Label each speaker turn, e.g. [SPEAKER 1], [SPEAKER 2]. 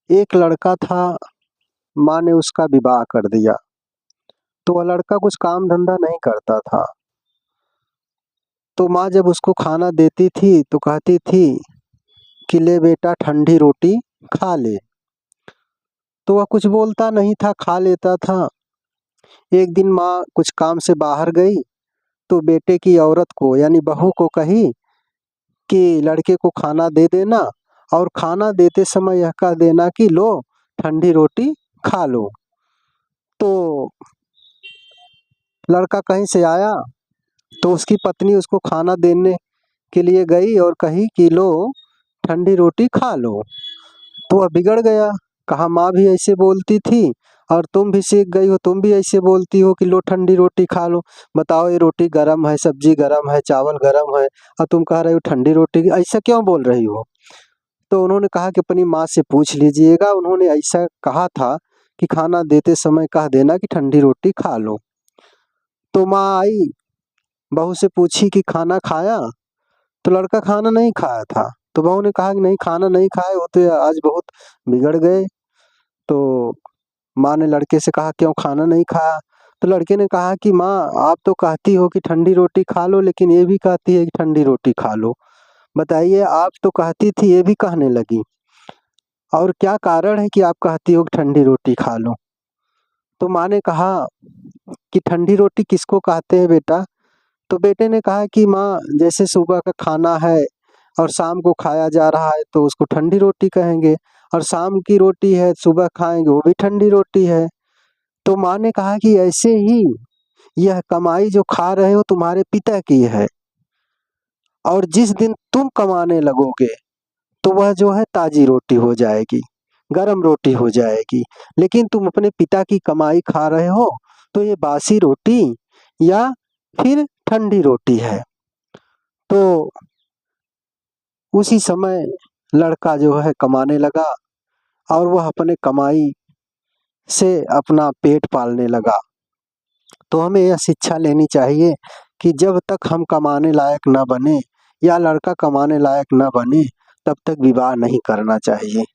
[SPEAKER 1] एक लड़का था, माँ ने उसका विवाह कर दिया। तो वह लड़का कुछ काम धंधा नहीं करता था। तो माँ जब उसको खाना देती थी तो कहती थी कि ले बेटा ठंडी रोटी खा ले। तो वह कुछ बोलता नहीं था, खा लेता था। एक दिन माँ कुछ काम से बाहर गई तो बेटे की औरत को यानी बहू को कही कि लड़के को खाना दे देना और खाना देते समय यह कह देना कि लो ठंडी रोटी खा लो। तो लड़का कहीं से आया तो उसकी पत्नी उसको खाना देने के लिए गई और कही कि लो ठंडी रोटी खा लो। तो वह बिगड़ गया, कहा माँ भी ऐसे बोलती थी और तुम भी सीख गई हो, तुम भी ऐसे बोलती हो कि लो ठंडी रोटी खा लो। बताओ ये रोटी गरम है, सब्जी गरम है, चावल गरम है और तुम कह रहे हो ठंडी रोटी, ऐसा क्यों बोल रही हो? तो उन्होंने कहा कि अपनी माँ से पूछ लीजिएगा, उन्होंने ऐसा कहा था कि खाना देते समय कह देना कि ठंडी रोटी खा लो। तो माँ आई, बहू से पूछी कि खाना खाया? तो लड़का खाना नहीं खाया था। तो बहू ने कहा कि नहीं खाना नहीं खाए हो तो आज बहुत बिगड़ गए। तो माँ ने लड़के से कहा क्यों खाना नहीं खाया? तो लड़के ने कहा कि माँ आप तो कहती हो कि ठंडी रोटी खा लो लेकिन ये भी कहती है कि ठंडी रोटी खा लो। बताइए, आप तो कहती थी ये भी कहने लगी, और क्या कारण है कि आप कहती हो कि ठंडी रोटी खा लो? तो माँ ने कहा कि ठंडी रोटी किसको कहते हैं बेटा? तो बेटे ने कहा कि माँ जैसे सुबह का खाना है और शाम को खाया जा रहा है तो उसको ठंडी रोटी कहेंगे, और शाम की रोटी है सुबह खाएंगे वो भी ठंडी रोटी है। तो माँ ने कहा कि ऐसे ही यह कमाई जो खा रहे हो तुम्हारे पिता की है, और जिस दिन तुम कमाने लगोगे तो वह जो है ताजी रोटी हो जाएगी, गरम रोटी हो जाएगी। लेकिन तुम अपने पिता की कमाई खा रहे हो तो ये बासी रोटी या फिर ठंडी रोटी है। तो उसी समय लड़का जो है कमाने लगा और वह अपने कमाई से अपना पेट पालने लगा। तो हमें यह शिक्षा लेनी चाहिए कि जब तक हम कमाने लायक न बने या लड़का कमाने लायक न बने तब तक विवाह नहीं करना चाहिए।